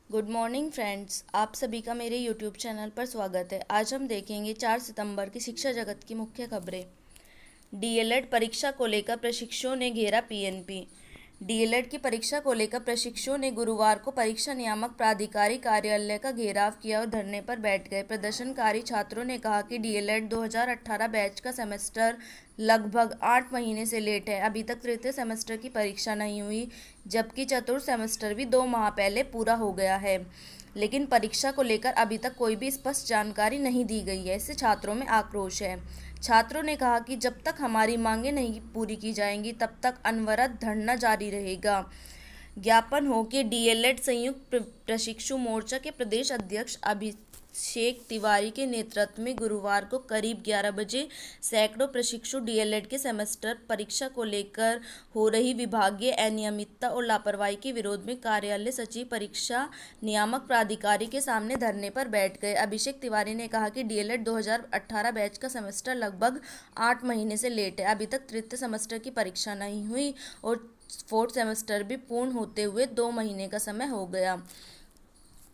Good morning friends, आप सभी का मेरे यूट्यूब चैनल पर स्वागत है। आज हम देखेंगे 4 सितंबर की शिक्षा जगत की मुख्य खबरें। डीएलएड परीक्षा को लेकर प्रशिक्षुओं ने घेरा पीएनपी। डीएलएड की परीक्षा को लेकर प्रशिक्षुओं ने गुरुवार को परीक्षा नियामक प्राधिकारी कार्यालय का घेराव किया और धरने पर बैठ गए। प्रदर्शनकारी छात्रों ने कहा कि डीएलएड 2018 बैच का सेमेस्टर लगभग 8 महीने से लेट है। अभी तक तृतीय सेमेस्टर की परीक्षा नहीं हुई, जबकि चतुर्थ सेमेस्टर भी 2 माह पहले पूरा हो गया है, लेकिन परीक्षा को लेकर अभी तक कोई भी स्पष्ट जानकारी नहीं दी गई है। इससे छात्रों में आक्रोश है। छात्रों ने कहा कि जब तक हमारी मांगें नहीं पूरी की जाएंगी, तब तक अनवरत धरना जारी रहेगा। ज्ञापन हो कि डीएलएड संयुक्त प्रशिक्षु मोर्चा के प्रदेश अध्यक्ष अभिषेक तिवारी के नेतृत्व में गुरुवार को करीब 11 बजे सैकड़ों प्रशिक्षु डीएलएड के सेमेस्टर परीक्षा को लेकर हो रही विभागीय अनियमितता और लापरवाही के विरोध में कार्यालय सचिव परीक्षा नियामक प्राधिकारी के सामने धरने पर बैठ गए। अभिषेक तिवारी ने कहा कि डीएलएड 2018 बैच का सेमेस्टर लगभग 8 महीने से लेट है। अभी तक तृतीय सेमेस्टर की परीक्षा नहीं हुई और फोर्थ सेमेस्टर भी पूर्ण होते हुए 2 महीने का समय हो गया।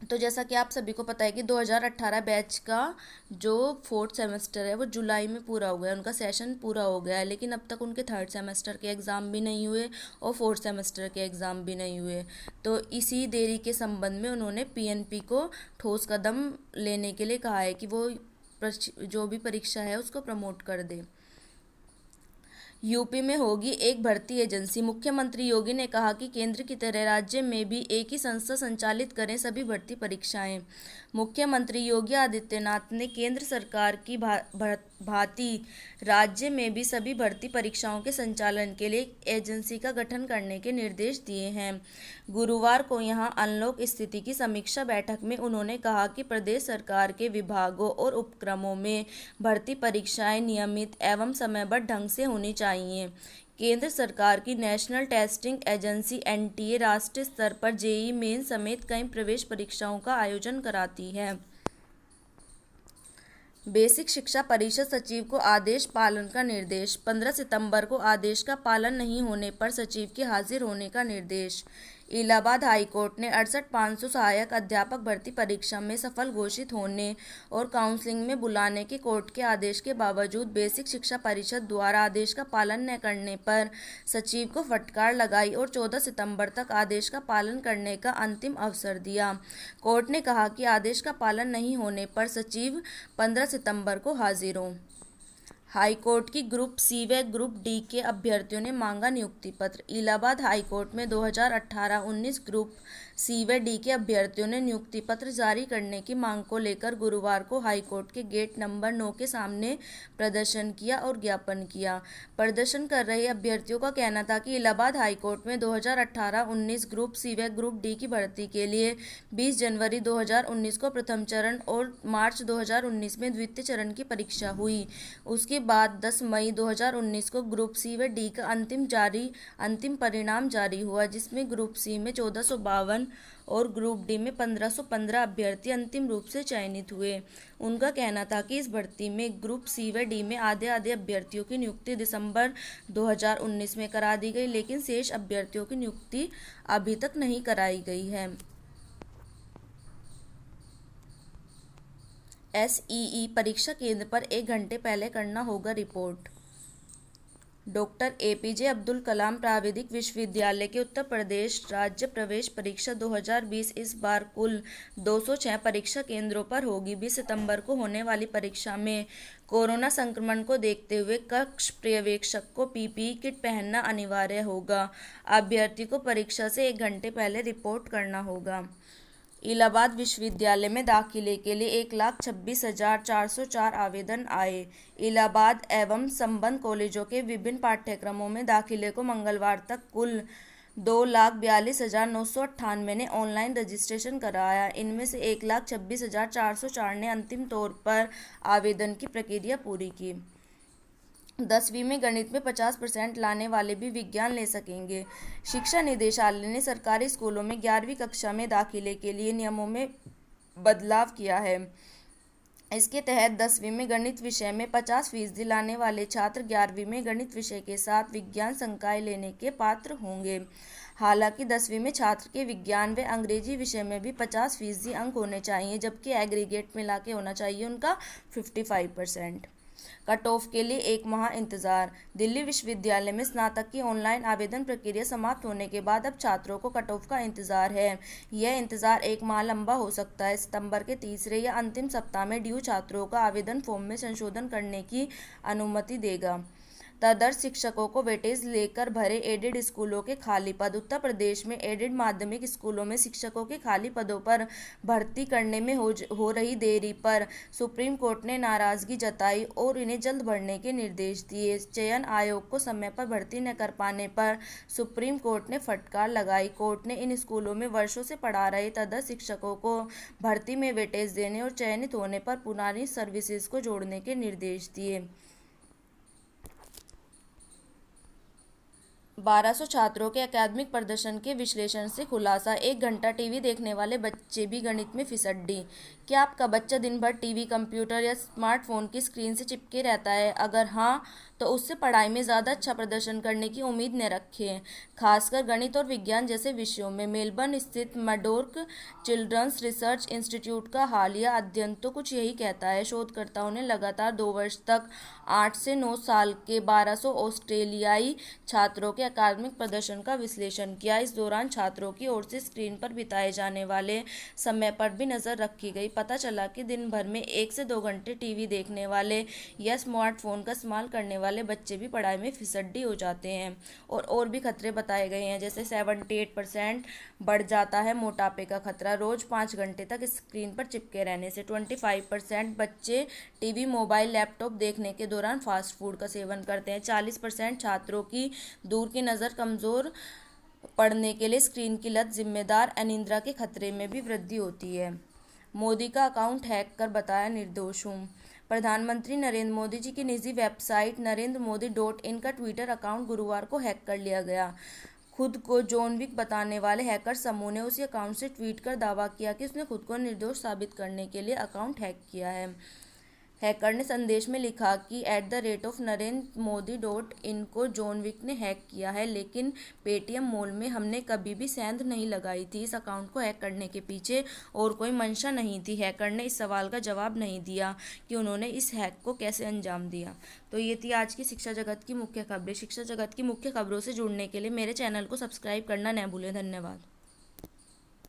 तो जैसा कि आप सभी को पता है कि 2018 बैच का जो फोर्थ सेमेस्टर है वो जुलाई में पूरा हो गया, उनका सेशन पूरा हो गया है, लेकिन अब तक उनके थर्ड सेमेस्टर के एग्ज़ाम भी नहीं हुए और फोर्थ सेमेस्टर के एग्ज़ाम भी नहीं हुए। तो इसी देरी के संबंध में उन्होंने पीएनपी को ठोस कदम लेने के लिए कहा है कि वो जो भी परीक्षा है उसको प्रमोट कर दे। यूपी में होगी एक भर्ती एजेंसी। मुख्यमंत्री योगी ने कहा कि केंद्र की तरह राज्य में भी एक ही संस्था संचालित करें सभी भर्ती परीक्षाएं। मुख्यमंत्री योगी आदित्यनाथ ने केंद्र सरकार की भांति राज्य में भी सभी भर्ती परीक्षाओं के संचालन के लिए एक एजेंसी का गठन करने के निर्देश दिए हैं। गुरुवार को यहां अनलॉक स्थिति की समीक्षा बैठक में उन्होंने कहा कि प्रदेश सरकार के विभागों और उपक्रमों में भर्ती परीक्षाएं नियमित एवं समयबद्ध ढंग से होनी चाहिए। केंद्र सरकार की नेशनल टेस्टिंग एजेंसी एनटीए राष्ट्रीय स्तर पर जेईई मेन समेत कई प्रवेश परीक्षाओं का आयोजन कराती है। बेसिक शिक्षा परिषद सचिव को आदेश पालन का निर्देश। 15 सितंबर को आदेश का पालन नहीं होने पर सचिव के हाजिर होने का निर्देश। इलाहाबाद हाईकोर्ट ने 68,500 सहायक अध्यापक भर्ती परीक्षा में सफल घोषित होने और काउंसलिंग में बुलाने के कोर्ट के आदेश के बावजूद बेसिक शिक्षा परिषद द्वारा आदेश का पालन न करने पर सचिव को फटकार लगाई और 14 सितंबर तक आदेश का पालन करने का अंतिम अवसर दिया। कोर्ट ने कहा कि आदेश का पालन नहीं होने पर सचिव 15 सितंबर को हाजिर हों। हाईकोर्ट की ग्रुप सी व ग्रुप डी के अभ्यर्थियों ने मांगा नियुक्ति पत्र। इलाहाबाद हाईकोर्ट में 2018-19 ग्रुप सी व डी के अभ्यर्थियों ने नियुक्ति पत्र जारी करने की मांग को लेकर गुरुवार को हाईकोर्ट के गेट नंबर 9 के सामने प्रदर्शन किया और ज्ञापन किया। प्रदर्शन कर रहे अभ्यर्थियों का कहना था कि इलाहाबाद हाईकोर्ट में 2018-19 ग्रुप सी व ग्रुप डी की भर्ती के लिए 20 जनवरी 2019 को प्रथम चरण और मार्च 2019 में द्वितीय चरण की परीक्षा हुई। उसके बाद 10 मई 2019 को ग्रुप सी व डी का अंतिम परिणाम जारी हुआ, जिसमें ग्रुप सी में 1452 और ग्रुप डी में 1515 अभ्यर्थी अंतिम रूप से चयनित हुए। उनका कहना था कि इस भर्ती में ग्रुप सी व डी में आधे अभ्यर्थियों की नियुक्ति दिसंबर 2019 में करा दी गई, लेकिन शेष अभ्यर्थियों की नियुक्ति अभी तक नहीं कराई गई है। एसईई परीक्षा केंद्र पर 1 घंटे पहले करना होगा report. Doctor APJ Abdul Kalam प्राविधिक विश्वविद्यालय के उत्तर प्रदेश राज्य प्रवेश परीक्षा 2020 इस बार कुल 206 परीक्षा केंद्रों पर होगी। 20 सितंबर को होने वाली परीक्षा में कोरोना संक्रमण को देखते हुए कक्ष पर्यवेक्षक को पीपीई किट पहनना अनिवार्य होगा। अभ्यर्थी को परीक्षा से 1 घंटे पहले रिपोर्ट करना होगा। इलाहाबाद विश्वविद्यालय में दाखिले के लिए 1,26,404 आवेदन आए। इलाहाबाद एवं संबद्ध कॉलेजों के विभिन्न पाठ्यक्रमों में दाखिले को मंगलवार तक कुल 2,42,998 ने ऑनलाइन रजिस्ट्रेशन कराया। इनमें से 1,26,404 ने अंतिम तौर पर आवेदन की प्रक्रिया पूरी की। 10वीं में गणित में 50% लाने वाले भी विज्ञान ले सकेंगे। शिक्षा निदेशालय ने सरकारी स्कूलों में 11वीं कक्षा में दाखिले के लिए नियमों में बदलाव किया है। इसके तहत 10वीं में गणित विषय में 50% लाने वाले छात्र 11वीं में गणित विषय के साथ विज्ञान संकाय लेने के पात्र होंगे। हालांकि 10वीं में छात्र के विज्ञान व अंग्रेजी विषय में भी 50% अंक होने चाहिए, जबकि एग्रीगेट मिला के होना चाहिए उनका 55%। कट ऑफ के लिए 1 माह इंतजार। दिल्ली विश्वविद्यालय में स्नातक की ऑनलाइन आवेदन प्रक्रिया समाप्त होने के बाद अब छात्रों को कट ऑफ का इंतजार है। यह इंतजार 1 माह लंबा हो सकता है। सितंबर के तीसरे या अंतिम सप्ताह में ड्यू छात्रों का आवेदन फॉर्म में संशोधन करने की अनुमति देगा। तदर्थ शिक्षकों को वेटेज लेकर भरे एडेड स्कूलों के खाली पद। उत्तर प्रदेश में एडेड माध्यमिक स्कूलों में शिक्षकों के खाली पदों पर भर्ती करने में हो रही देरी पर सुप्रीम कोर्ट ने नाराजगी जताई और इन्हें जल्द भरने के निर्देश दिए। चयन आयोग को समय पर भर्ती न कर पाने पर सुप्रीम कोर्ट ने फटकार लगाई। कोर्ट ने इन स्कूलों में वर्षों से पढ़ा रहे तदर्थ शिक्षकों को भर्ती में वेटेज देने और चयनित होने पर पुरानी सर्विसेज को जोड़ने के निर्देश दिए। 1200 छात्रों के अकादमिक प्रदर्शन के विश्लेषण से खुलासा। 1 घंटा टीवी देखने वाले बच्चे भी गणित में फिसड्डी। क्या आपका बच्चा दिन भर टीवी, कंप्यूटर या स्मार्टफोन की स्क्रीन से चिपके रहता है? अगर हाँ, तो उससे पढ़ाई में ज़्यादा अच्छा प्रदर्शन करने की उम्मीद न रखें, खासकर गणित और विज्ञान जैसे विषयों में। मेलबर्न स्थित मैडोर्क चिल्ड्रंस रिसर्च इंस्टीट्यूट का हालिया अध्ययन तो कुछ यही कहता है। शोधकर्ताओं ने लगातार 2 वर्ष तक 8 से 9 साल के 1200 ऑस्ट्रेलियाई छात्रों के अकादमिक प्रदर्शन का विश्लेषण किया। इस दौरान छात्रों की ओर से स्क्रीन पर बिताए जाने वाले समय पर भी नज़र रखी गई। पता चला कि दिन भर में 1 से 2 घंटे टीवी देखने वाले या स्मार्टफोन का इस्तेमाल करने वाले बच्चे भी पढ़ाई में फिसड्डी हो जाते हैं। और भी खतरे बताए गए हैं, जैसे 78% बढ़ जाता है मोटापे का खतरा रोज़ 5 घंटे तक स्क्रीन पर चिपके रहने से। 25% बच्चे टीवी, मोबाइल, लैपटॉप देखने के दौरान फास्ट फूड का सेवन करते हैं। 40% छात्रों की दूर की नज़र कमज़ोर पड़ने के लिए स्क्रीन की लत जिम्मेदार। अनिद्रा के खतरे में भी वृद्धि होती है। मोदी का अकाउंट हैक कर बताया निर्दोष हूँ। प्रधानमंत्री नरेंद्र मोदी जी की निजी वेबसाइट NarendraModi.in का ट्विटर अकाउंट गुरुवार को हैक कर लिया गया। खुद को जॉन विक बताने वाले हैकर समूह ने उसी अकाउंट से ट्वीट कर दावा किया कि उसने खुद को निर्दोष साबित करने के लिए अकाउंट हैक किया है। हैकर ने संदेश में लिखा कि @NarendraModi.in को जॉन विक ने हैक किया है, लेकिन पेटीएम मॉल में हमने कभी भी सेंध नहीं लगाई थी। इस अकाउंट को हैक करने के पीछे और कोई मंशा नहीं थी। हैकर ने इस सवाल का जवाब नहीं दिया कि उन्होंने इस हैक को कैसे अंजाम दिया। तो ये थी आज की शिक्षा जगत की मुख्य खबरें। शिक्षा जगत की मुख्य खबरों से जुड़ने के लिए मेरे चैनल को सब्सक्राइब करना न भूलें। धन्यवाद।